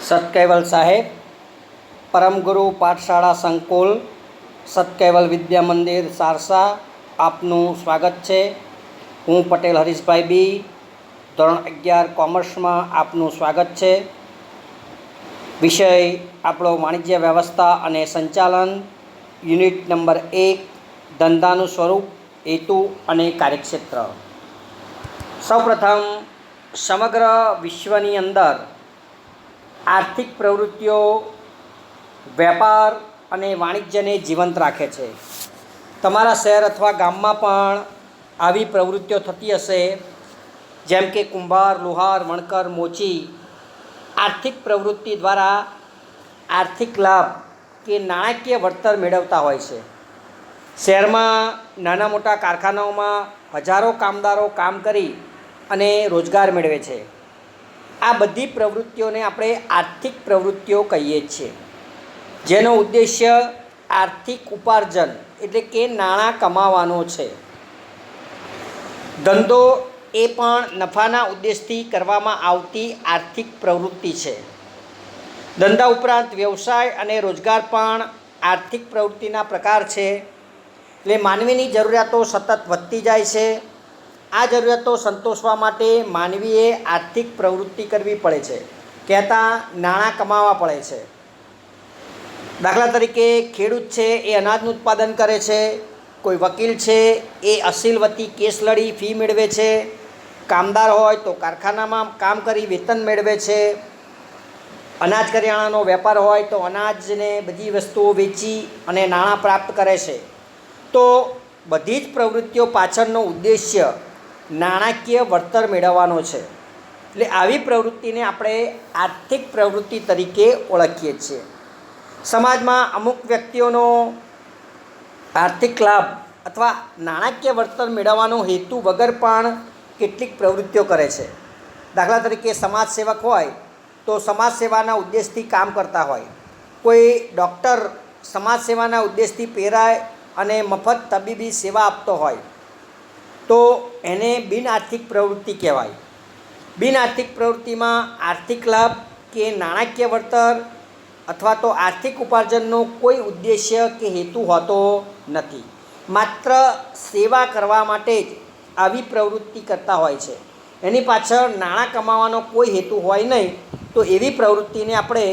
સતકૈવલ સાહેબ, પરમગુરુ પાઠશાળા સંકુલ, સતકૈવલ વિદ્યા મંદિર સારસા, આપનું સ્વાગત છે. હું પટેલ હરીશભાઈ બી, ધોરણ 11 કોમર્સમાં આપનું સ્વાગત છે. વિષય આપણો વાણિજ્ય વ્યવસ્થા અને સંચાલન, યુનિટ નંબર 1, ધંધાનું સ્વરૂપ, હેતુ અને કાર્યક્ષેત્ર. સૌપ્રથમ સમગ્ર વિશ્વની અંદર આર્થિક પ્રવૃત્તિઓ વેપાર અને વાણિજ્યને જીવંત રાખે છે. તમારા શહેર અથવા ગામમાં પણ આવી પ્રવૃત્તિઓ થતી હશે, જેમ કે કુંભાર, લુહાર, વણકર, મોચી આર્થિક પ્રવૃત્તિ દ્વારા આર્થિક લાભ કે નાણાકીય વળતર મેળવતા હોય છે. શહેરમાં નાના મોટા કારખાનાઓમાં હજારો કામદારો કામ કરી અને રોજગાર મેળવે છે. આ બધી પ્રવૃત્તિઓને આપણે આર્થિક પ્રવૃત્તિઓ કહીએ છીએ, જેનો ઉદ્દેશ્ય આર્થિક ઉપાર્જન એટલે કે નાણાં કમાવાનો છે. ધંધો એ પણ નફાના ઉદ્દેશથી કરવામાં આવતી આર્થિક પ્રવૃત્તિ છે. ધંધા ઉપરાંત વ્યવસાય અને રોજગાર પણ આર્થિક પ્રવૃત્તિના પ્રકાર છે. એટલે માનવીની જરૂરિયાતો સતત વધતી જાય છે. આ જરૂરિયાતો સંતોષવા માટે માનવીએ આર્થિક પ્રવૃત્તિ કરવી પડે છે, કહેતા નાણાં કમાવા પડે છે. દાખલા તરીકે ખેડૂત છે એ અનાજનું ઉત્પાદન કરે છે, કોઈ વકીલ છે એ અસીલવતી કેસ લડી ફી મેળવે છે, કામદાર હોય તો કારખાનામાં કામ કરી વેતન મેળવે છે, અનાજ કરિયાણાનો વેપાર હોય તો અનાજને બધી વસ્તુઓ વેચી અને નાણાં પ્રાપ્ત કરે છે. તો બધી જ પ્રવૃત્તિઓ પાછળનો ઉદ્દેશ્ય નાણાકીય વળતર મેળવવાનો છે. એટલે આવી પ્રવૃત્તિને આપણે આર્થિક પ્રવૃત્તિ તરીકે ઓળખીએ છીએ. સમાજમાં અમુક વ્યક્તિઓનો આર્થિક લાભ અથવા નાણાકીય વળતર મેળવવાનો હેતુ વગર પણ કેટલીક પ્રવૃત્તિઓ કરે છે. દાખલા તરીકે સમાજ સેવક હોય તો સમાજ સેવાના ઉદ્દેશથી કામ કરતા હોય. કોઈ ડૉક્ટર સમાજ સેવાના ઉદ્દેશથી પ્રેરાય અને મફત તબીબી સેવા આપતો હોય તો એને બિન આર્થિક પ્રવૃત્તિ કહેવાય. બિન આર્થિક પ્રવૃત્તિમાં આર્થિક લાભ કે નાણાકીય વળતર અથવા તો આર્થિક ઉપાર્જનનો કોઈ ઉદ્દેશ્ય કે હેતુ હોતો નથી. માત્ર સેવા કરવા માટે જ આવી પ્રવૃત્તિ કરતા હોય છે. એની પાછળ નાણાં કમાવાનો કોઈ હેતુ હોય નહીં, તો એવી પ્રવૃત્તિને આપણે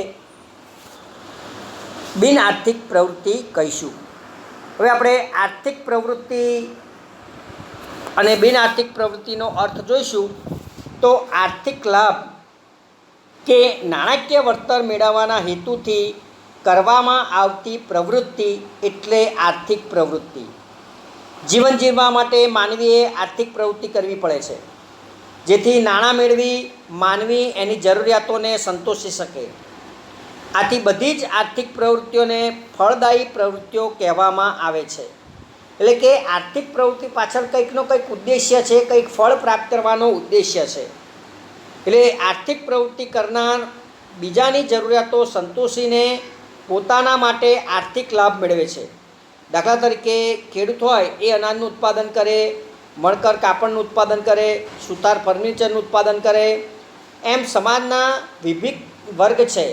બિન આર્થિક પ્રવૃત્તિ કહીશું. હવે આપણે આર્થિક પ્રવૃત્તિ અને બિન આર્થિક પ્રવૃત્તિનો અર્થ જોઈશું. તો આર્થિક લાભ કે નાણાકીય વળતર મેળવવાના હેતુથી કરવામાં આવતી પ્રવૃત્તિ એટલે આર્થિક પ્રવૃત્તિ. જીવન જીવવા માટે માનવીએ આર્થિક પ્રવૃત્તિ કરવી પડે છે, જેથી નાણાં મેળવી માનવી એની જરૂરિયાતોને સંતોષી શકે. આથી બધી જ આર્થિક પ્રવૃત્તિઓને ફળદાયી પ્રવૃત્તિઓ કહેવામાં આવે છે. એટલે કે આર્થિક પ્રવૃત્તિ પાછળ કંઈકનો કંઈક ઉદ્દેશ્ય છે, કંઈક ફળ પ્રાપ્ત કરવાનો ઉદ્દેશ્ય છે. એટલે આર્થિક પ્રવૃત્તિ કરનાર બીજાની જરૂરિયાતો સંતોષીને પોતાના માટે આર્થિક લાભ મેળવે છે. દાખલા તરીકે ખેડૂત હોય એ અનાજનું ઉત્પાદન કરે, મણકર કાપડનું ઉત્પાદન કરે, સુથાર ફર્નિચરનું ઉત્પાદન કરે. એમ સમાજના વિવિધ વર્ગ છે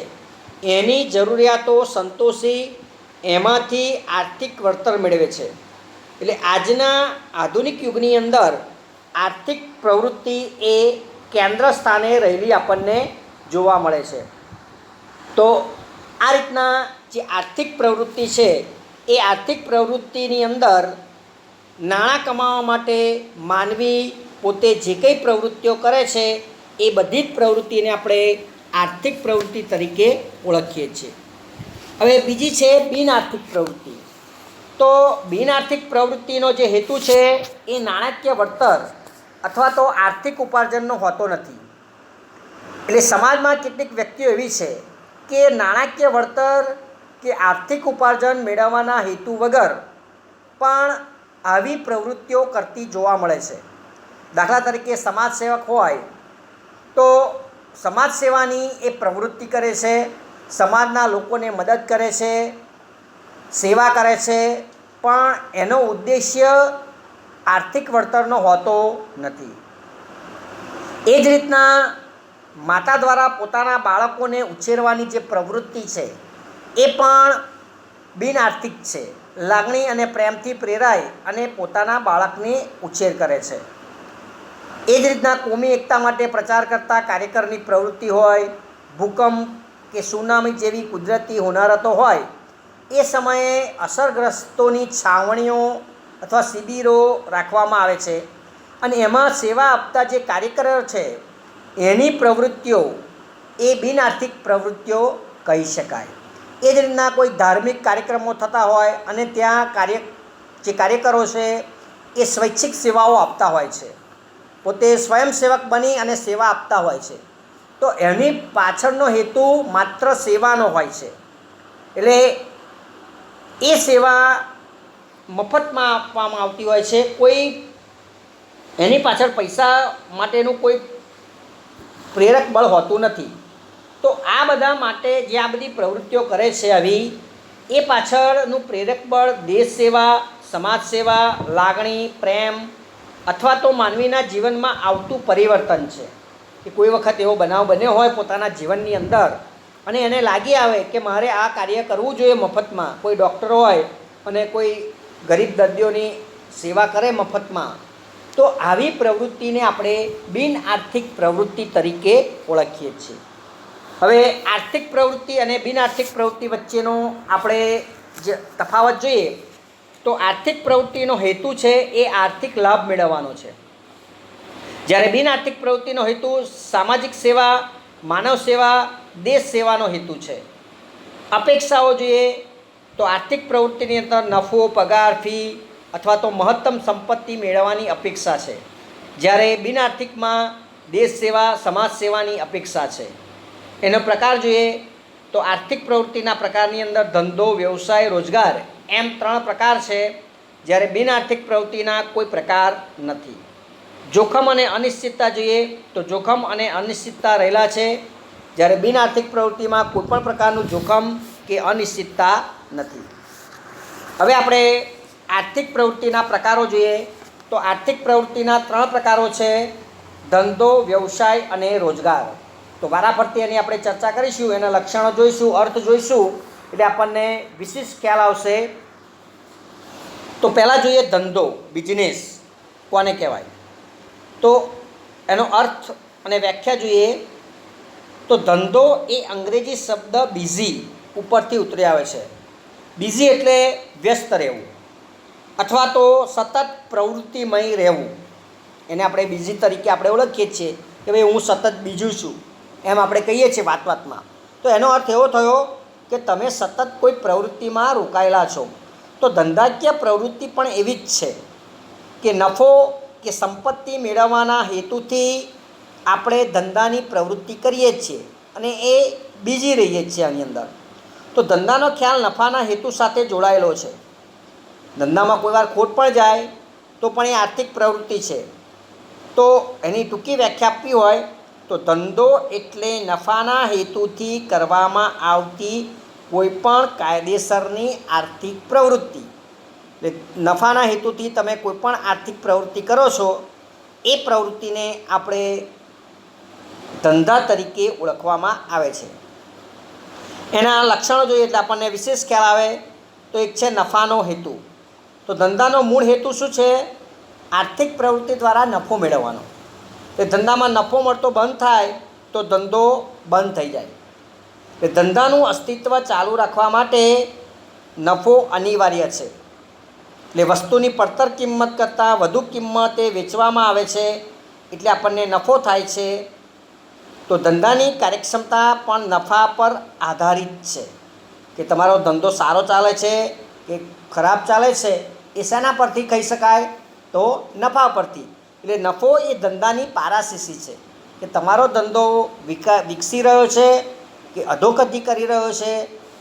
એની જરૂરિયાતો સંતોષી એમાંથી આર્થિક વળતર મેળવે છે. એટલે આજના આધુનિક યુગની અંદર આર્થિક પ્રવૃત્તિ એ કેન્દ્ર સ્થાને રહેલી આપણને જોવા મળે છે. તો આ રીતના જે આર્થિક પ્રવૃત્તિ છે એ આર્થિક પ્રવૃત્તિની અંદર નાણાં કમાવા માટે માનવી પોતે જે કંઈ પ્રવૃત્તિઓ કરે છે એ બધી જ પ્રવૃત્તિને આપણે આર્થિક પ્રવૃત્તિ તરીકે ઓળખીએ છીએ. હવે બીજી છે બિન આર્થિક પ્રવૃત્તિ. તો બિન આર્થિક પ્રવૃત્તિનો જે હેતુ છે એ નાણાકીય વળતર અથવા તો આર્થિક ઉપાર્જનનો હોતો નથી. એટલે સમાજમાં કેટલીક વ્યક્તિઓ એવી છે કે નાણાકીય વળતર કે આર્થિક ઉપાર્જન મેળવવાના હેતુ વગર પણ આવી પ્રવૃત્તિઓ કરતી જોવા મળે છે. દાખલા તરીકે સમાજ સેવક હોય તો સમાજ સેવાની એ પ્રવૃત્તિ કરે છે, સમાજના લોકોને મદદ કરે છે, સેવા કરે છે, પણ એનો ઉદ્દેશ્ય આર્થિક વળતરનો હોતો નથી. એ જ રીતના માતા દ્વારા પોતાના બાળકોને ઉછેરવાની જે પ્રવૃત્તિ છે એ પણ બિન આર્થિક છે. લાગણી અને પ્રેમથી પ્રેરાય અને પોતાના બાળકને ઉછેર કરે છે. એ જ રીતના કોમી એકતા માટે પ્રચાર કરતા કાર્યકરની પ્રવૃત્તિ હોય, ભૂકંપ કે સુનામી જેવી કુદરતી હોનારતો હોય, એ સમયે અસરગ્રસ્તોની છાવણીઓ અથવા શિબિરો રાખવામાં આવે છે અને એમાં સેવા આપતા જે કાર્યકરો છે એની પ્રવૃત્તિઓ એ બિન આર્થિક પ્રવૃત્તિઓ કહી શકાય. એ જ રીતના કોઈ ધાર્મિક કાર્યક્રમો થતા હોય અને ત્યાં જે કાર્યકરો છે એ સ્વૈચ્છિક સેવાઓ આપતા હોય છે, પોતે સ્વયંસેવક બની અને સેવા આપતા હોય છે, તો એની પાછળનો હેતુ માત્ર સેવાનો હોય છે. એટલે એ સેવા મફતમાં આપવામાં આવતી હોય છે, કોઈ એની પાછળ પૈસા માટેનું કોઈ પ્રેરક બળ હોતું નથી. તો આ બધા માટે જે આ બધી પ્રવૃત્તિઓ કરે છે આવી, એ પાછળનું પ્રેરક બળ દેશ સેવા, સમાજ સેવા, લાગણી, પ્રેમ અથવા તો માનવીના જીવનમાં આવતું પરિવર્તન છે. કે કોઈ વખત એવો બનાવ બન્યો હોય પોતાના જીવનની અંદર અને એને લાગી આવે કે મારે આ કાર્ય કરવું જોઈએ મફતમાં. કોઈ ડૉક્ટર હોય અને કોઈ ગરીબ દર્દીઓની સેવા કરે મફતમાં, તો આવી પ્રવૃત્તિને આપણે બિન આર્થિક પ્રવૃત્તિ તરીકે ઓળખીએ છીએ. હવે આર્થિક પ્રવૃત્તિ અને બિન આર્થિક પ્રવૃત્તિ વચ્ચેનો આપણે જે તફાવત જોઈએ તો આર્થિક પ્રવૃત્તિનો હેતુ છે એ આર્થિક લાભ મેળવવાનો છે, જ્યારે બિન આર્થિક પ્રવૃત્તિનો હેતુ સામાજિક સેવા, માનવ સેવા, દેશ સેવાનો હેતુ છે. અપેક્ષાઓ જોઈએ તો આર્થિક પ્રવૃત્તિની અંદર નફો, પગાર, ફી અથવા તો મહત્તમ સંપત્તિ મેળવવાની અપેક્ષા છે, જ્યારે બિન આર્થિકમાં દેશ સેવા, સમાજ સેવાની અપેક્ષા છે. એનો પ્રકાર જોઈએ તો આર્થિક પ્રવૃત્તિના પ્રકારની અંદર ધંધો, વ્યવસાય, રોજગાર એમ 3 પ્રકાર છે, જ્યારે બિન આર્થિક પ્રવૃત્તિના કોઈ પ્રકાર નથી. જોખમ અને અનિશ્ચિતતા જોઈએ તો જોખમ અને અનિશ્ચિતતા રહેલા છે, જ્યારે બિન આર્થિક પ્રવૃત્તિમાં કોઈપણ પ્રકારનું જોખમ કે અનિશ્ચિતતા નથી. હવે આપણે આર્થિક પ્રવૃત્તિના પ્રકારો જોઈએ તો આર્થિક પ્રવૃત્તિના 3 પ્રકારો છે: ધંધો, વ્યવસાય અને રોજગાર. તો વારાફરતી એની આપણે ચર્ચા કરીશું, એના લક્ષણો જોઈશું, અર્થ જોઈશું, એટલે આપણને વિશિષ્ટ ખ્યાલ આવશે. તો પહેલાં જોઈએ ધંધો, બિઝનેસ કોને કહેવાય. તો એનો અર્થ અને વ્યાખ્યા જોઈએ તો ધંધો એ અંગ્રેજી શબ્દ બિઝી ઉપરથી ઉતરી આવે છે. બિઝી એટલે વ્યસ્ત રહેવું અથવા તો સતત પ્રવૃત્તિમય રહેવું. એને આપણે બિઝી તરીકે આપણે ઓળખીએ છીએ કે ભાઈ હું સતત બીજું છું, એમ આપણે કહીએ છીએ વાતમાં. તો એનો અર્થ એવો થયો કે તમે સતત કોઈ પ્રવૃત્તિમાં રોકાયેલા છો. તો ધંધાકીય પ્રવૃત્તિ પણ એવી જ છે કે નફો કે સંપત્તિ મેળવવાના હેતુથી આપણે ધંધાની પ્રવૃત્તિ કરીએ છીએ અને એ બીજી રહીએ છીએ આની અંદર. તો ધંધાનો ખ્યાલ નફાના હેતુ સાથે જોડાયેલો છે. ધંધામાં કોઈ વાર ખોટ પણ જાય તો પણ એ આર્થિક પ્રવૃત્તિ છે. તો એની ટૂંકી વ્યાખ્યા આપવી હોય તો ધંધો એટલે નફાના હેતુથી કરવામાં આવતી કોઈપણ કાયદેસરની આર્થિક પ્રવૃત્તિ. એટલે નફાના હેતુથી તમે કોઈપણ આર્થિક પ્રવૃત્તિ કરો છો એ પ્રવૃત્તિને આપણે ધંધા તરીકે ઓળખવામાં આવે છે. એના લક્ષણો જોઈએ એટલે આપણને વિશેષ ખ્યાલ આવે. તો એક છે નફાનો હેતુ. તો ધંધાનો મૂળ હેતુ શું છે? આર્થિક પ્રવૃત્તિ દ્વારા નફો મેળવવાનો. એ ધંધામાં નફો મળતો બંધ થાય તો ધંધો બંધ થઈ જાય. એ ધંધાનું અસ્તિત્વ ચાલુ રાખવા માટે નફો અનિવાર્ય છે. એટલે વસ્તુની પડતર કિંમત કરતાં વધુ કિંમતે વેચવામાં આવે છે એટલે આપણને નફો થાય છે. તો ધંધાની કાર્યક્ષમતા પણ નફા પર આધારિત છે કે તમારો ધંધો સારો ચાલે છે કે ખરાબ ચાલે છે એ શેના પરથી કહી શકાય? તો નફા પરથી. એટલે નફો એ ધંધાની પારાશીશી છે કે તમારો ધંધો વિકસી રહ્યો છે કે અધોગતિ કરી રહ્યો છે,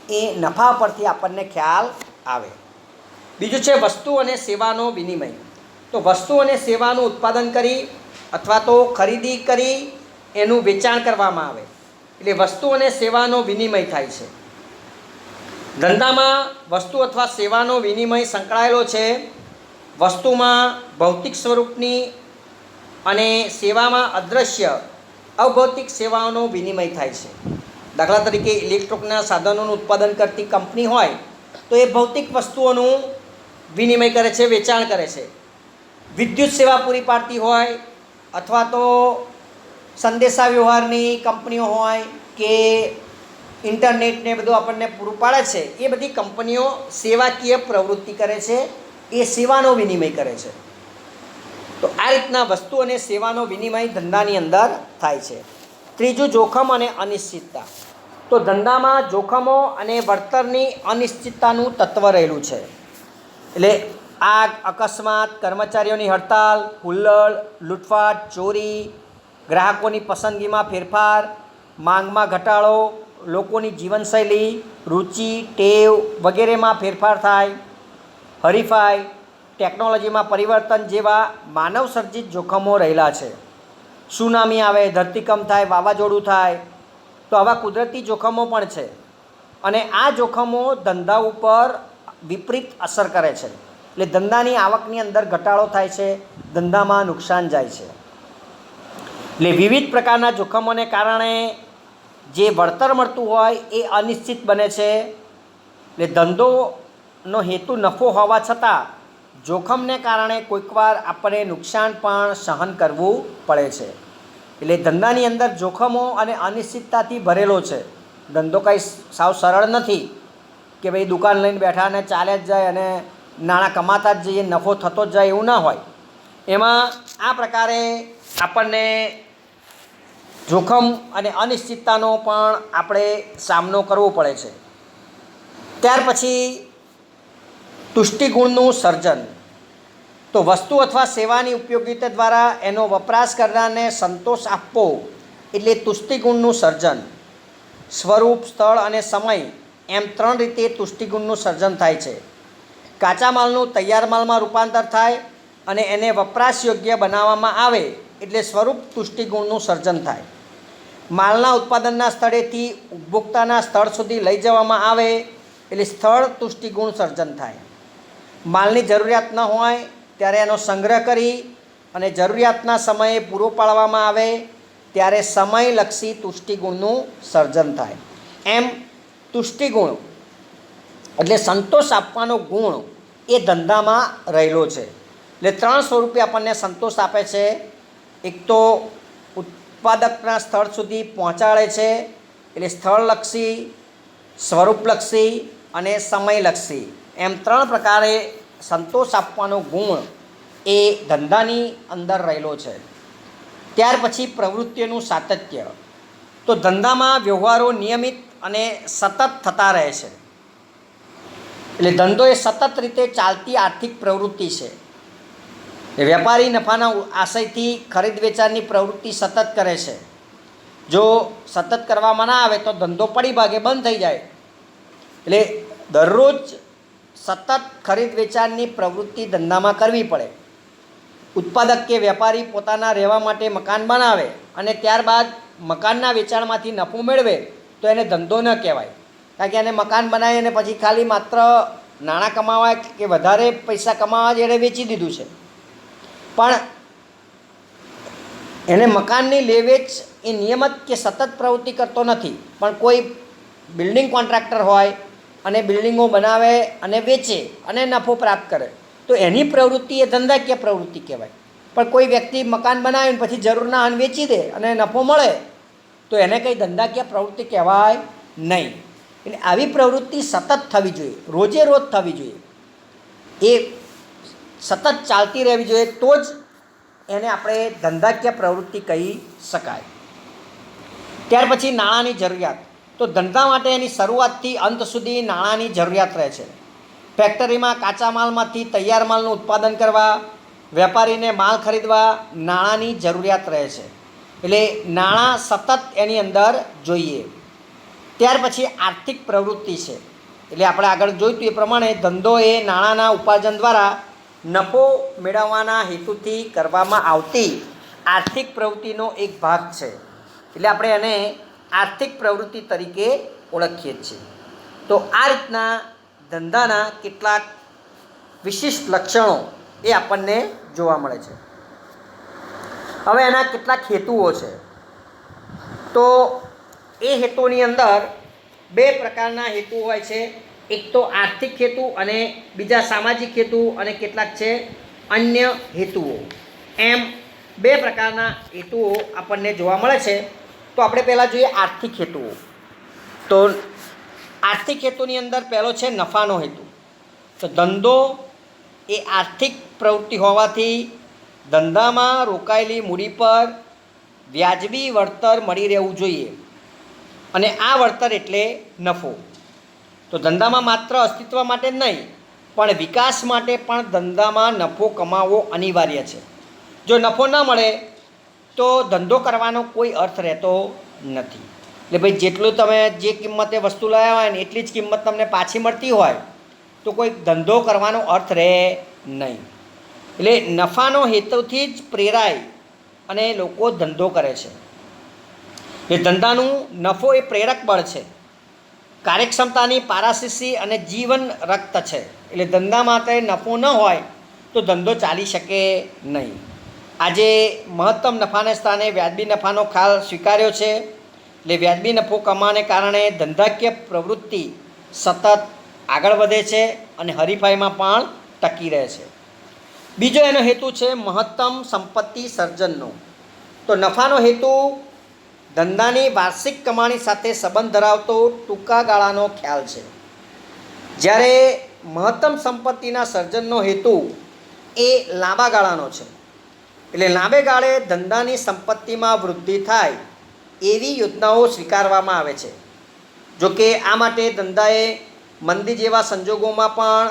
એ નફા પરથી આપણને ખ્યાલ આવે. બીજું છે વસ્તુ અને સેવાનો વિનિમય. તો વસ્તુ અને સેવાનું ઉત્પાદન કરી અથવા તો ખરીદી કરી એનું વેચાણ કરવામાં આવે એટલે વસ્તુ અને સેવાનો વિનિમય થાય છે. ધંધામાં વસ્તુ અથવા સેવાનો વિનિમય સંકળાયેલો છે. વસ્તુમાં ભૌતિક સ્વરૂપની અને સેવામાં અદૃશ્ય અભૌતિક સેવાઓનો વિનિમય થાય છે. દાખલા તરીકે ઇલેક્ટ્રોનિકના સાધનોનું ઉત્પાદન કરતી કંપની હોય તો એ ભૌતિક વસ્તુઓનું વિનિમય કરે છે, વેચાણ કરે છે. વિદ્યુત સેવા પૂરી પાડતી હોય અથવા તો સંદેશા વ્યવહારની કંપનીઓ હોય કે ઇન્ટરનેટને બધું આપણને પૂરું પાડે છે, એ બધી કંપનીઓ સેવાકીય પ્રવૃત્તિ કરે છે, એ સેવાનો વિનિમય કરે છે. તો આ રીતના વસ્તુ અને સેવાનો વિનિમય ધંધાની અંદર થાય છે. ત્રીજું, જોખમ અને અનિશ્ચિતતા. તો ધંધામાં જોખમો અને વળતરની અનિશ્ચિતતાનું તત્વ રહેલું છે. એટલે આગ, અકસ્માત, કર્મચારીઓની હડતાલ, હુલ્લડ, લૂંટફાટ, ચોરી, ગ્રાહકોની પસંદગીમાં ફેરફાર, માંગમાં ઘટાડો, લોકોની જીવનશૈલી, રુચિ, ટેવ વગેરેમાં ફેરફાર થાય, હરીફાઈ, ટેકનોલોજીમાં પરિવર્તન જેવા માનવ સર્જિત જોખમો રહેલા છે. સુનામી આવે, ધરતીકંપ થાય, વાવાઝોડું થાય, તો આવા કુદરતી જોખમો પણ છે. અને આ જોખમો ધંધા ઉપર વિપરીત અસર કરે છે. એટલે ધંધાની આવકની અંદર ઘટાડો થાય છે, ધંધામાં નુકસાન જાય છે. એટલે વિવિધ પ્રકારના જોખમોને કારણે જે વળતર મળતું હોય એ અનિશ્ચિત બને છે. એટલે ધંધોનો હેતુ નફો હોવા છતાં જોખમને કારણે કોઈકવાર આપણે નુકસાન પણ સહન કરવું પડે છે. એટલે ધંધાની અંદર જોખમો અને અનિશ્ચિતતાથી ભરેલો છે. ધંધો કંઈ સાવ સરળ નથી કે ભાઈ દુકાન લઈને બેઠા અને ચાલે જ જાય અને નાણાં કમાતા જ જઈએ, નફો થતો જ જાય, એવું ના હોય. એમાં આ પ્રકારે આપણને જોખમ અને અનિશ્ચિતતાનો પણ આપણે સામનો કરવો પડે છે. ત્યાર પછી તુષ્ટિગુણનું સર્જન. તો વસ્તુ અથવા સેવાની ઉપયોગિતા દ્વારા એનો વપરાશ કરનારને સંતોષ આપવો એટલે તુષ્ટિગુણનું સર્જન. સ્વરૂપ, સ્થળ અને સમય એમ 3 રીતે તુષ્ટિગુણનું સર્જન થાય છે. કાચા માલનું તૈયાર માલમાં રૂપાંતર થાય અને એને વપરાશ યોગ્ય બનાવવામાં આવે એટલે સ્વરૂપ તુષ્ટિગુણનું સર્જન થાય. માલના ઉત્પાદનના સ્થળેથી ઉપભોક્તાના સ્થળ સુધી લઈ જવામાં આવે એટલે સ્થળ તુષ્ટિગુણ સર્જન થાય. માલની જરૂરિયાત ન હોય ત્યારે એનો સંગ્રહ કરી અને જરૂરિયાતના સમયે પૂરો પાડવામાં આવે ત્યારે સમયલક્ષી તુષ્ટિગુણનું સર્જન થાય. એમ તુષ્ટિગુણ એટલે સંતોષ આપવાનો ગુણ એ ધંધામાં રહેલો છે. એટલે 3 સ્વરૂપે આપણને સંતોષ આપે છે. એક તો ઉત્પાદકના સ્થળ સુધી પહોંચાડે છે એટલે સ્થળલક્ષી, સ્વરૂપલક્ષી અને સમયલક્ષી એમ 3 પ્રકારે સંતોષ આપવાનો ગુણ એ ધંધાની અંદર રહેલો છે. ત્યાર પછી પ્રવૃત્તિઓનું સાતત્ય. તો ધંધામાં વ્યવહારો નિયમિત અને સતત થતા રહે છે. એટલે ધંધો એ સતત રીતે ચાલતી આર્થિક પ્રવૃત્તિ છે. વેપારી નફાના આશયથી ખરીદ વેચાણની પ્રવૃત્તિ સતત કરે છે. જો સતત કરવામાં ના આવે તો ધંધો પડી ભાગે બંધ થઈ જાય. એટલે દરરોજ સતત ખરીદ વેચાણની પ્રવૃત્તિ ધંધામાં કરવી પડે. ઉત્પાદક કે વેપારી પોતાના રહેવા માટે મકાન બનાવે અને ત્યારબાદ મકાનના વેચાણમાંથી નફો મેળવે તો એને ધંધો ન કહેવાય. કારણ કે એને મકાન બનાવી અને પછી ખાલી માત્ર નાણાં કમાવા કે વધારે પૈસા કમાવા જ એણે વેચી દીધું છે. પણ એને મકાનની લે વેચ એ નિયમિત કે સતત પ્રવૃત્તિ કરતો નથી. પણ કોઈ બિલ્ડિંગ કોન્ટ્રાક્ટર હોય અને બિલ્ડિંગો બનાવે અને વેચે અને નફો પ્રાપ્ત કરે તો એની પ્રવૃત્તિ એ ધંધાકીય પ્રવૃત્તિ કહેવાય. પણ કોઈ વ્યક્તિ મકાન બનાવીને પછી જરૂરના હાન વેચી દે અને નફો મળે તો એને કંઈ ધંધાકીય પ્રવૃત્તિ કહેવાય નહીં. એટલે આવી પ્રવૃત્તિ સતત થવી જોઈએ, રોજે રોજ થવી જોઈએ, એ સતત ચાલતી રહેવી જોઈએ, તો જ એને આપણે ધંધાકીય પ્રવૃત્તિ કહી શકાય. ત્યાર પછી નાણાંની જરૂરિયાત. તો ધંધા માટે એની શરૂઆતથી અંત સુધી નાણાંની જરૂરિયાત રહે છે. ફેક્ટરીમાં કાચા માલમાંથી તૈયાર માલનું ઉત્પાદન કરવા, વેપારીને માલ ખરીદવા નાણાંની જરૂરિયાત રહે છે. એટલે નાણાં સતત એની અંદર જોઈએ. ત્યાર પછી આર્થિક પ્રવૃત્તિ છે. એટલે આપણે આગળ જોયું એ પ્રમાણે ધંધો એ નાણાંના ઉપાર્જન દ્વારા નફો મેળવવાના હેતુથી કરવામાં આવતી આર્થિક પ્રવૃત્તિનો એક ભાગ છે. એટલે આપણે એને આર્થિક પ્રવૃત્તિ તરીકે ઓળખીએ છીએ. તો આ રીતના ધંધાના કેટલાક વિશિષ્ટ લક્ષણો એ આપણને જોવા મળે છે. હવે એના કેટલાક હેતુઓ છે. તો એ હેતુની અંદર બે પ્રકારના હેતુ હોય છે, એક તો આર્થિક હેતુ અને બીજા સામાજિક હેતુ અને કેટલાક છે અન્ય હેતુઓ, એમ બે પ્રકારના હેતુઓ આપણને જોવા મળે છે. તો આપણે પહેલાં જોઈએ આર્થિક હેતુઓ. તો આર્થિક હેતુની અંદર પહેલો છે નફાનો હેતુ. તો ધંધો એ આર્થિક પ્રવૃત્તિ હોવાથી ધંધામાં રોકાયેલી મૂડી પર વ્યાજબી વળતર મળી રહેવું જોઈએ, અને આ વળતર એટલે નફો. તો ધંધામાં માત્ર અસ્તિત્વ માટે જ નહીં પણ વિકાસ માટે પણ ધંધામાં નફો કમાવવો અનિવાર્ય છે. જો નફો ન મળે તો ધંધો કરવાનો કોઈ અર્થ રહેતો નથી. એટલે ભાઈ જેટલું તમે જે કિંમતે વસ્તુ લાવ્યા હોય ને એટલી જ કિંમત તમને પાછી મળતી હોય તો કોઈ ધંધો કરવાનો અર્થ રહે નહીં. એટલે નફાનો હેતુથી જ પ્રેરાય અને લોકો ધંધો કરે છે. એ ધંધાનું નફો એ પ્રેરક બળ છે, કાર્યક્ષમતાની પારાશીસી અને જીવન રક્ત છે. એટલે ધંધા માટે નફો ન હોય તો ધંધો ચાલી શકે નહીં. આજે મહત્તમ નફાને સ્થાને વ્યાજબી નફાનો ખ્યાલ સ્વીકાર્યો છે. એટલે વ્યાજબી નફો કમાવાને કારણે ધંધાકીય પ્રવૃત્તિ સતત આગળ વધે છે અને હરીફાઈમાં પણ ટકી રહે છે. બીજો એનો હેતુ છે મહત્તમ સંપત્તિ સર્જનનો. તો નફાનો હેતુ ધંધાની વાર્ષિક કમાણી સાથે સંબંધ ધરાવતો ટૂંકા ગાળાનો ખ્યાલ છે, જ્યારે મહત્તમ સંપત્તિના સર્જનનો હેતુ એ લાંબા ગાળાનો છે. એટલે લાંબે ગાળે ધંધાની સંપત્તિમાં વૃદ્ધિ થાય એવી યોજનાઓ સ્વીકારવામાં આવે છે. જોકે આ માટે ધંધાએ મંદી જેવા સંજોગોમાં પણ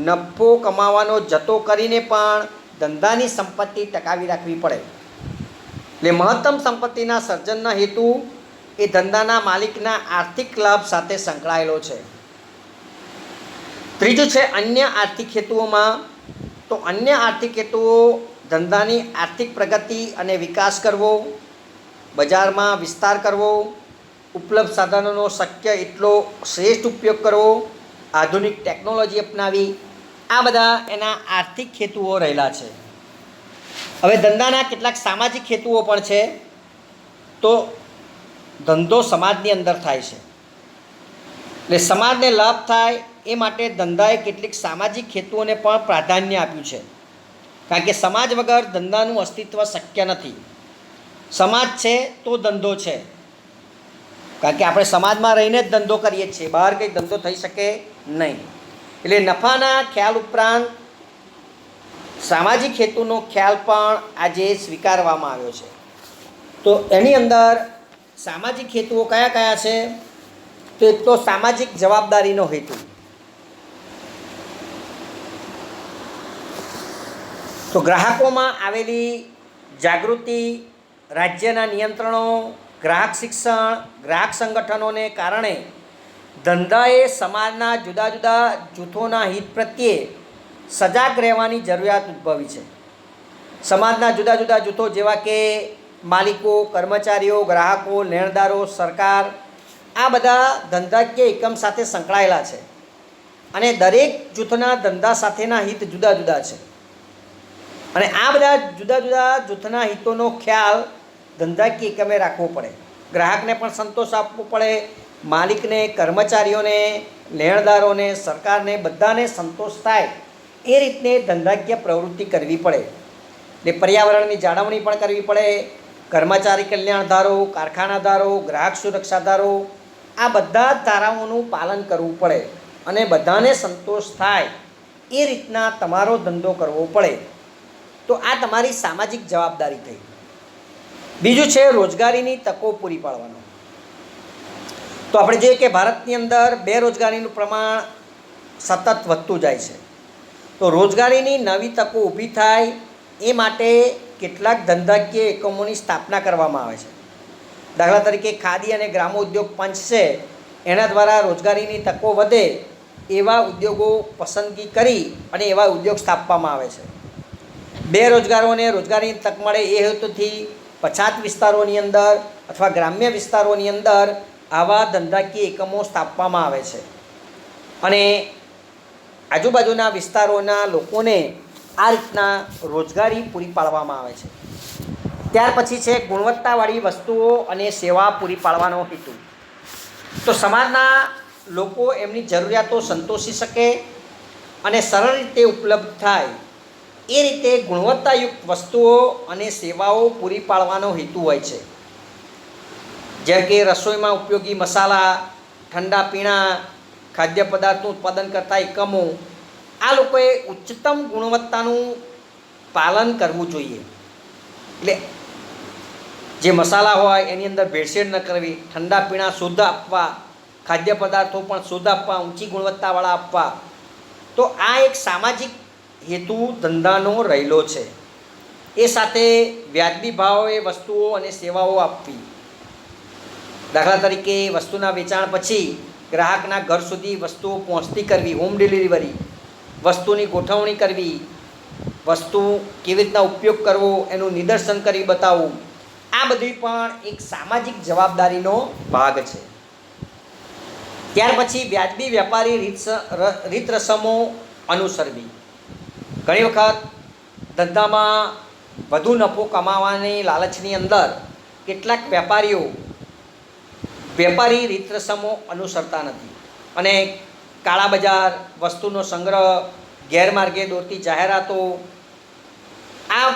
નફો કમાવાનો જતો કરીને પણ ધંધાની સંપત્તિ ટકાવી રાખવી પડે. એટલે મહત્તમ સંપત્તિના સર્જનના હેતુ એ ધંધાના માલિકના આર્થિક લાભ સાથે સંકળાયેલો છે. ત્રીજું છે અન્ય આર્થિક હેતુઓમાં. તો અન્ય આર્થિક હેતુઓ ધંધાની આર્થિક પ્રગતિ અને વિકાસ કરવો, બજારમાં વિસ્તાર કરવો, ઉપલબ્ધ સાધનોનો શક્ય એટલો શ્રેષ્ઠ ઉપયોગ કરવો, આધુનિક ટેકનોલોજી અપનાવી, આ બધા એના આર્થિક હેતુઓ રહેલા છે. હવે ધંધાના કેટલાક સામાજિક હેતુઓ પણ છે. તો ધંધો સમાજની અંદર થાય છે, એટલે સમાજને લાભ થાય એ માટે ધંધાએ કેટલીક સામાજિક હેતુઓને પણ પ્રાધાન્ય આપ્યું છે. કારણ કે સમાજ વગર ધંધાનું અસ્તિત્વ શક્ય નથી. સમાજ છે તો ધંધો છે, કારણ કે આપણે સમાજમાં રહીને જ ધંધો કરીએ છીએ, બહાર કંઈ ધંધો થઈ શકે નહીં. એટલે નફાના ખ્યાલ ઉપરાંત સામાજિક હેતુનો ખ્યાલ પણ આજે સ્વીકારવામાં આવ્યો છે. તો એની અંદર સામાજિક હેતુઓ કયા કયા છે? તો એક તો સામાજિક જવાબદારીનો હેતુ. તો ગ્રાહકોમાં આવેલી જાગૃતિ, રાજ્યના નિયંત્રણો, ગ્રાહક શિક્ષણ, ગ્રાહક સંગઠનોને કારણે ધંધાએ સમાજના જુદા જુદા જૂથોના હિત પ્રત્યે સજાગ રહેવાની જરૂરિયાત ઉદ્ભવી છે. સમાજના જુદા જુદા જૂથો જેવા કે માલિકો, કર્મચારીઓ, ગ્રાહકો, લેણદારો, સરકાર, આ બધા ધંધાકીય એકમ સાથે સંકળાયેલા છે અને દરેક જૂથના ધંધા સાથેના હિત જુદા જુદા છે. અને આ બધા જુદા જુદા જૂથના હિતોનો ખ્યાલ ધંધાકીય એકમે રાખવો પડે. ગ્રાહકને પણ સંતોષ આપવો પડે, માલિકને, કર્મચારીઓને, લેણદારોને, સરકારને, બધાને સંતોષ થાય એ રીતને ધંધાકીય પ્રવૃત્તિ કરવી પડે. એટલે પર્યાવરણની જાળવણી પણ કરવી પડે. કર્મચારી કલ્યાણ ધારો, કારખાના ધારો, ગ્રાહક સુરક્ષા ધારો, આ બધા જ ધારાઓનું પાલન કરવું પડે અને બધાને સંતોષ થાય એ રીતના તમારો ધંધો કરવો પડે. તો આ તમારી સામાજિક જવાબદારી થઈ. બીજું છે રોજગારીની તકો પૂરી પાડવાનો. તો આપણે જોઈએ કે ભારતની અંદર બેરોજગારીનું પ્રમાણ સતત વધતું જાય છે. તો રોજગારીની નવી તકો ઊભી થાય એ માટે કેટલાક ધંધાકીય એકમોની સ્થાપના કરવામાં આવે છે. દાખલા તરીકે ખાદી અને ગ્રામોદ્યોગ પંચ છે, એના દ્વારા રોજગારીની તકો વધે એવા ઉદ્યોગો પસંદગી કરી અને એવા ઉદ્યોગ સ્થાપવામાં આવે છે. બેરોજગારોને રોજગારીની તક મળે એ હેતુથી પછાત વિસ્તારોની અંદર અથવા ગ્રામ્ય વિસ્તારોની અંદર આવા ધંધાકીય એકમો સ્થાપવામાં આવે છે અને આજુબાજુના વિસ્તારોના લોકોને આ રીતના રોજગારી પૂરી પાડવામાં આવે છે. ત્યાર પછી છે ગુણવત્તાવાળી વસ્તુઓ અને સેવા પૂરી પાડવાનો હેતુ. તો સમાજના લોકો એમની જરૂરિયાતો સંતોષી શકે અને સરળ રીતે ઉપલબ્ધ થાય એ રીતે ગુણવત્તાયુક્ત વસ્તુઓ અને સેવાઓ પૂરી પાડવાનો હેતુ હોય છે. જેમ કે રસોઈમાં ઉપયોગી મસાલા, ઠંડા પીણા, ખાદ્ય પદાર્થનું ઉત્પાદન કરતા એકમો, આ લોકોએ ઉચ્ચતમ ગુણવત્તાનું પાલન કરવું જોઈએ. એટલે જે મસાલા હોય એની અંદર ભેળસેળ ન કરવી, ઠંડા પીણા શુદ્ધ આપવા, ખાદ્ય પદાર્થો પણ શુદ્ધ આપવા, ઊંચી ગુણવત્તાવાળા આપવા. તો આ એક સામાજિક હેતુ ધંધાનો રહેલો છે. એ સાથે વ્યાજબી ભાવે વસ્તુઓ અને સેવાઓ આપવી. દાખલા તરીકે વસ્તુના વેચાણ પછી ગ્રાહકના ઘર સુધી વસ્તુઓ પહોંચતી કરવી, હોમ ડિલિવરી, વસ્તુની ગોઠવણી કરવી, વસ્તુ કેવી રીતના ઉપયોગ કરવો એનું નિદર્શન કરી બતાવવું. આ બધી પણ એક સામાજિક જવાબદારીનો ભાગ છે. ત્યાર પછી વ્યાજબી વેપારી રીત રસમો અનુસરવી. ઘણી વખત ધંધામાં વધુ નફો કમાવાની લાલચની અંદર કેટલાક વેપારીઓ વેપારી રીત રસમો અનુસરતા નથી અને કાળા બજાર, વસ્તુનો સંગ્રહ, ગેરમાર્ગે દોરતી જાહેરાતો, આ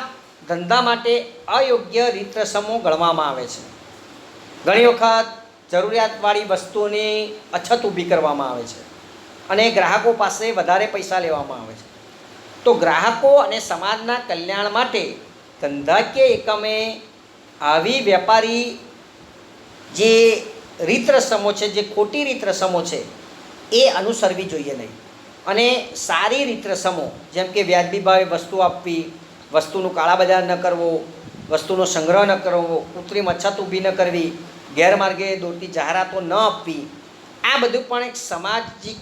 ધંધા માટે અયોગ્ય રીત રસમો ગણવામાં આવે છે. ઘણી વખત જરૂરિયાતવાળી વસ્તુની અછત ઊભી કરવામાં આવે છે અને ગ્રાહકો પાસે વધારે પૈસા લેવામાં આવે છે. તો ગ્રાહકો અને સમાજના કલ્યાણ માટે ધંધાકીય એકમે આવી વેપારી જે રીત રસમો છે, જે ખોટી રીત રસમો છે એ અનુસરવી જોઈએ નહીં. અને સારી રીત રસમો જેમ કે વ્યાજબી ભાવે વસ્તુ આપવી, વસ્તુનું કાળા બજાર ન કરવો, વસ્તુનો સંગ્રહ ન કરવો, કૃત્રિમ અછત ઊભી ન કરવી, ગેરમાર્ગે દોરતી જાહેરાતો ન આપવી, આ બધું પણ એક સામાજિક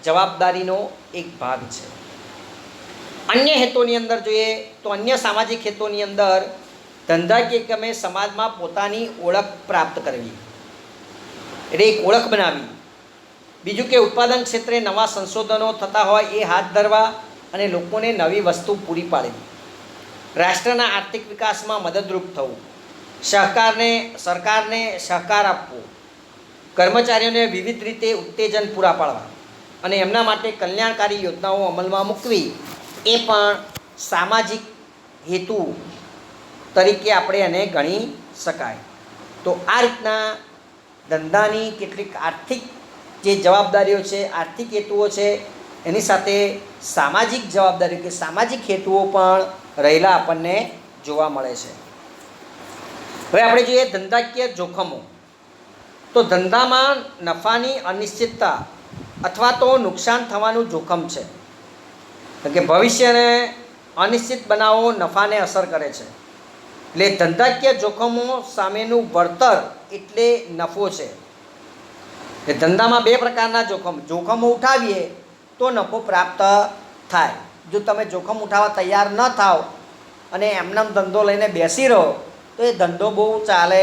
જવાબદારીનો એક ભાગ છે. અન્ય હેતુની અંદર જોઈએ તો અન્ય સામાજિક હેતુની અંદર ધંધાકીય એકમે સમાજમાં પોતાની ઓળખ પ્રાપ્ત કરવી, એટલે એક ઓળખ બનાવી. બીજું કે ઉત્પાદન ક્ષેત્રે નવા સંશોધનો થતા હોય એ હાથ ધરવા અને લોકોને નવી વસ્તુ પૂરી પાડવી. રાષ્ટ્રના આર્થિક વિકાસમાં મદદરૂપ થવું, સરકારને સહકાર આપવો, કર્મચારીઓને વિવિધ રીતે ઉત્તેજન પૂરા પાડવા અને એમના માટે કલ્યાણકારી યોજનાઓ અમલમાં મૂકવી, એ પણ સામાજિક હેતુ તરીકે આપણે એને ગણી શકાય. તો આ રીતના ધંધાની કેટલીક આર્થિક જે જવાબદારીઓ છે, આર્થિક હેતુઓ છે, એની સાથે સામાજિક જવાબદારી કે સામાજિક હેતુઓ પણ રહેલા આપણને જોવા મળે છે. હવે આપણે જોઈએ ધંધાકીય જોખમો. તો ધંધામાં નફાની અનિશ્ચિતતા અથવા તો નુકસાન થવાનું જોખમ છે. કે ભવિષ્યને અનિશ્ચિત બનાવો નફાને અસર કરે છે. એટલે ધંધાકીય જોખમો સામેનું વળતર એટલે નફો છે. એ ધંધામાં બે પ્રકારના જોખમો ઉઠાવીએ તો નફો પ્રાપ્ત થાય. જો તમે જોખમ ઉઠાવવા તૈયાર ન થાવ અને એમનેમ ધંધો લઈને બેસી રહો તો એ ધંધો બહુ ચાલે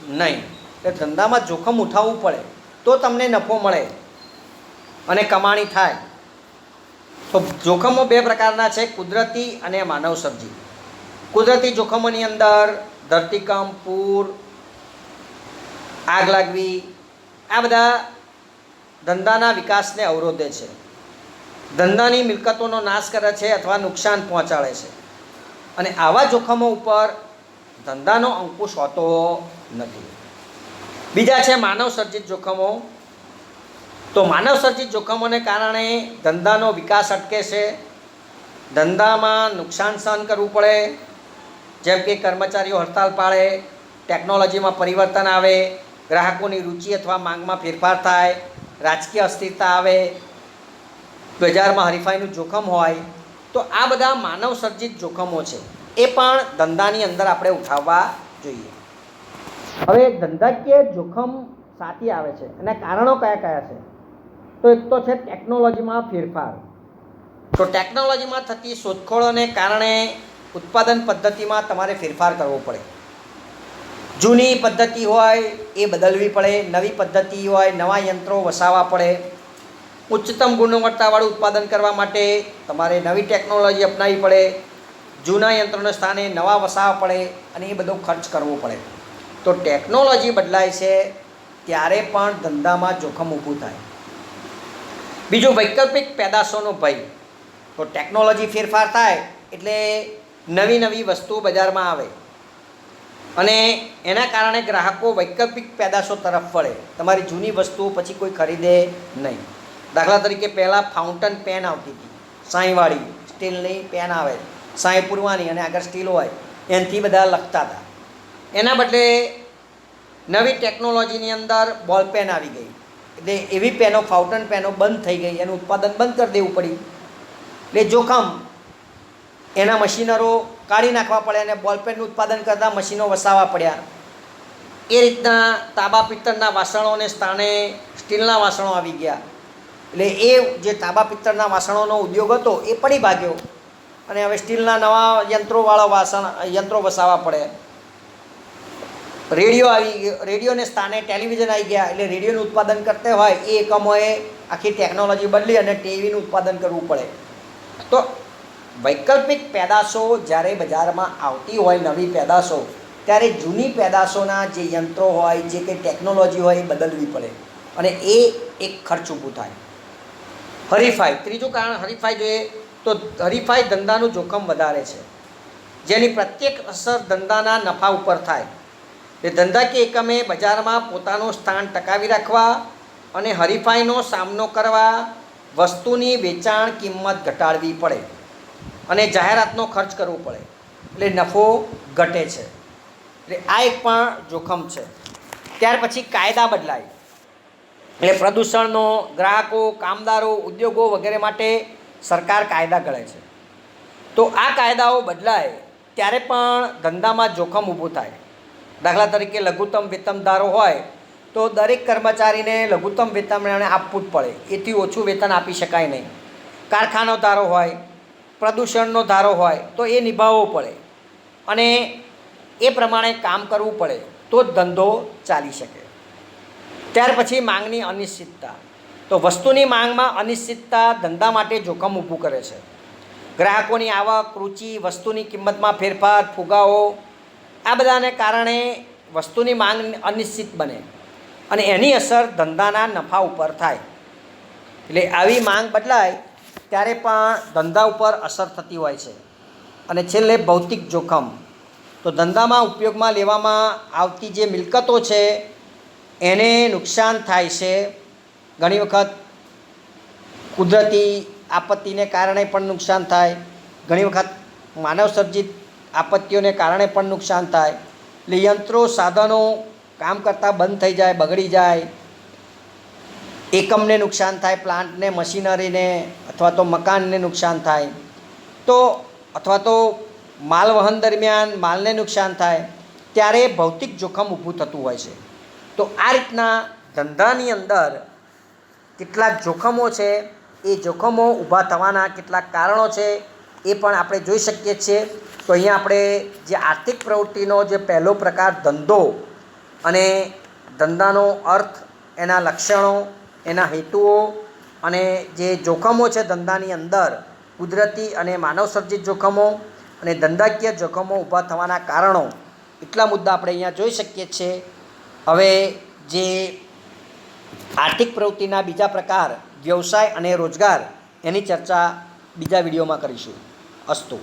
નહીં. એટલે ધંધામાં જોખમ ઉઠાવવું પડે તો તમને નફો મળે અને કમાણી થાય. તો જોખમો બે પ્રકારના છે, કુદરતી અને માનવ સર્જિત. કુદરતી જોખમોની અંદર ધરતીકંપ, પૂર, આગ લાગવી, આ બધા ધંધાના વિકાસને અવરોધે છે, ધંધાની મિલકતોનો નાશ કરે છે અથવા નુકસાન પહોંચાડે છે. અને આવા જોખમો ઉપર ધંધાનો અંકુશ હોતો નથી. બીજા છે માનવ સર્જિત જોખમો. તો માનવ સર્જિત જોખમોને કારણે ધંધાનો વિકાસ અટકે છે, ધંધામાં નુકસાન સહન કરવું પડે. જેમ કે કર્મચારીઓ હડતાલ પાડે, ટેકનોલોજીમાં પરિવર્તન આવે, ગ્રાહકોની રુચિ અથવા માંગમાં ફેરફાર થાય, રાજકીય અસ્થિરતા આવે, બજારમાં હરીફાઈનું જોખમ હોય. તો આ બધા માનવ સર્જિત જોખમો છે, એ પણ ધંધાની અંદર આપણે ઉઠાવવા જોઈએ. હવે ધંધાકીય જોખમ સાથી આવે છે અને કારણો કયા કયા છે? તો એક તો છે ટેકનોલોજીમાં ફેરફાર. તો ટેકનોલોજીમાં થતી શોધખોળોને કારણે ઉત્પાદન પદ્ધતિમાં તમારે ફેરફાર કરવો પડે. જૂની પદ્ધતિ હોય એ બદલવી પડે, નવી પદ્ધતિ હોય નવા યંત્રો વસાવવા પડે. ઉચ્ચતમ ગુણવત્તાવાળું ઉત્પાદન કરવા માટે તમારે નવી ટેકનોલોજી અપનાવવી પડે. જૂના યંત્રોના સ્થાને નવા વસાવવા પડે અને એ બધો ખર્ચ કરવો પડે. તો ટેકનોલોજી બદલાય છે ત્યારે પણ ધંધામાં જોખમ ઊભું થાય. બીજું, વૈકલ્પિક પેદાશોનો ભય. તો ટેકનોલોજી ફેરફાર થાય એટલે નવી નવી વસ્તુઓ બજારમાં આવે અને એના કારણે ગ્રાહકો વૈકલ્પિક પેદાશો તરફ વળે. તમારી જૂની વસ્તુઓ પછી કોઈ ખરીદે નહીં. દાખલા તરીકે પહેલાં ફાઉન્ટન પેન આવતી હતી, સાંઈવાળી સ્ટીલની પેન આવે, સાંઈ પૂરવાની અને આગળ સ્ટીલ હોય, એનાથી બધા લખતા હતા. એના બદલે નવી ટેકનોલોજીની અંદર બોલ પેન આવી ગઈ એટલે એવી પેનો, ફાઉન્ટન પેનો બંધ થઈ ગઈ, એનું ઉત્પાદન બંધ કરી દેવું પડ્યું. એટલે જોખમ, એના મશીનરો કાઢી નાખવા પડે અને બોલપેનનું ઉત્પાદન કરતાં મશીનો વસાવવા પડ્યા. એ રીતના તાંબા પિત્તળના વાસણોને સ્થાને સ્ટીલના વાસણો આવી ગયા. એટલે એ જે તાંબા પિત્તળના વાસણોનો ઉદ્યોગ હતો એ પડી ભાગ્યો અને હવે સ્ટીલના નવા યંત્રો વસાવવા પડે. રેડિયો આવી ગયો, રેડિયોને સ્થાને ટેલિવિઝન આવી ગયા. એટલે રેડિયોનું ઉત્પાદન કરતા હોય એ એકમોએ આખી ટેકનોલોજી બદલી અને ટીવીનું ઉત્પાદન કરવું પડે. તો વૈકલ્પિક પેદાશો જ્યારે બજારમાં આવતી હોય, નવી પેદાશો, ત્યારે જૂની પેદાશોના જે યંત્રો હોય, જે કંઈ ટેકનોલોજી હોય એ બદલવી પડે અને એ એક ખર્ચ ઊભું થાય. હરીફાઈ. ત્રીજું કારણ હરીફાઈ જોઈએ તો હરીફાઈ ધંધાનું જોખમ વધારે છે, જેની પ્રત્યેક અસર ધંધાના નફા ઉપર થાય. એ ધંધાકીય એકમે બજારમાં પોતાનું સ્થાન ટકાવી રાખવા અને હરીફાઈનો સામનો કરવા વસ્તુની વેચાણ કિંમત ઘટાડવી પડે અને જાહેરાતનો ખર્ચ કરવો પડે, એટલે નફો ઘટે છે. એટલે આ એક પણ જોખમ છે. ત્યાર પછી કાયદા બદલાય. એટલે પ્રદૂષણનો ગ્રાહકો, કામદારો, ઉદ્યોગો વગેરે માટે સરકાર કાયદા ઘડે છે. તો આ કાયદાઓ બદલાય ત્યારે પણ ધંધામાં જોખમ ઊભું થાય. દાખલા તરીકે લઘુત્તમ વેતનદારો હોય તો દરેક કર્મચારીને લઘુત્તમ વેતન એણે આપવું જ પડે, એથી ઓછું વેતન આપી શકાય નહીં. કારખાનો ધારો હોય, પ્રદૂષણનો ધારો હોય તો એ નિભાવવો પડે અને એ પ્રમાણે કામ કરવું પડે તો જ ધંધો ચાલી શકે. ત્યાર પછી માંગની અનિશ્ચિતતા. તો વસ્તુની માંગમાં અનિશ્ચિતતા ધંધા માટે જોખમ ઊભું કરે છે. ગ્રાહકોની આવક, રુચિ, વસ્તુની કિંમતમાં ફેરફાર, ફુગાવો, આ બધાને કારણે વસ્તુની માંગ અનિશ્ચિત બને અને એની અસર ધંધાના નફા ઉપર થાય. એટલે આવી માંગ બદલાય ત્યારે પણ ધંધા ઉપર અસર થતી હોય છે. અને છેલ્લે ભૌતિક જોખમ. તો ધંધામાં ઉપયોગમાં લેવામાં આવતી જે મિલકતો છે એને નુકસાન થાય છે. ઘણી વખત કુદરતી આપત્તિને કારણે પણ નુકસાન થાય, ઘણી વખત માનવ સર્જિત આપત્તિઓને કારણે પણ નુકસાન થાય. એટલે યંત્રો, સાધનો કામ કરતાં બંધ થઈ જાય, બગડી જાય, એકમને નુકસાન થાય, પ્લાન્ટને, મશીનરીને અથવા તો મકાનને નુકસાન થાય, તો અથવા તો માલવહન દરમિયાન માલને નુકસાન થાય, ત્યારે ભૌતિક જોખમ ઊભું થતું હોય છે. તો આ રીતના ધંધાની અંદર કેટલાક જોખમો છે, એ જોખમો ઊભા થવાના કેટલાક કારણો છે એ પણ આપણે જોઈ શકીએ છીએ. તો અહીંયા આપણે જે આર્થિક પ્રવૃત્તિનો જે પહેલો પ્રકાર ધંધો અને ધંધાનો અર્થ, એના લક્ષણો, એના હેતુઓ અને જે જોખમો છે ધંધાની અંદર, કુદરતી અને માનવ સર્જિત જોખમો અને ધંધાકીય જોખમો ઊભા થવાના કારણો, એટલા મુદ્દા આપણે અહીંયા જોઈ શકીએ છીએ. હવે જે આર્થિક પ્રવૃત્તિના બીજા પ્રકાર વ્યવસાય અને રોજગાર, એની ચર્ચા બીજા વિડીયોમાં કરીશું. અસ્તુ.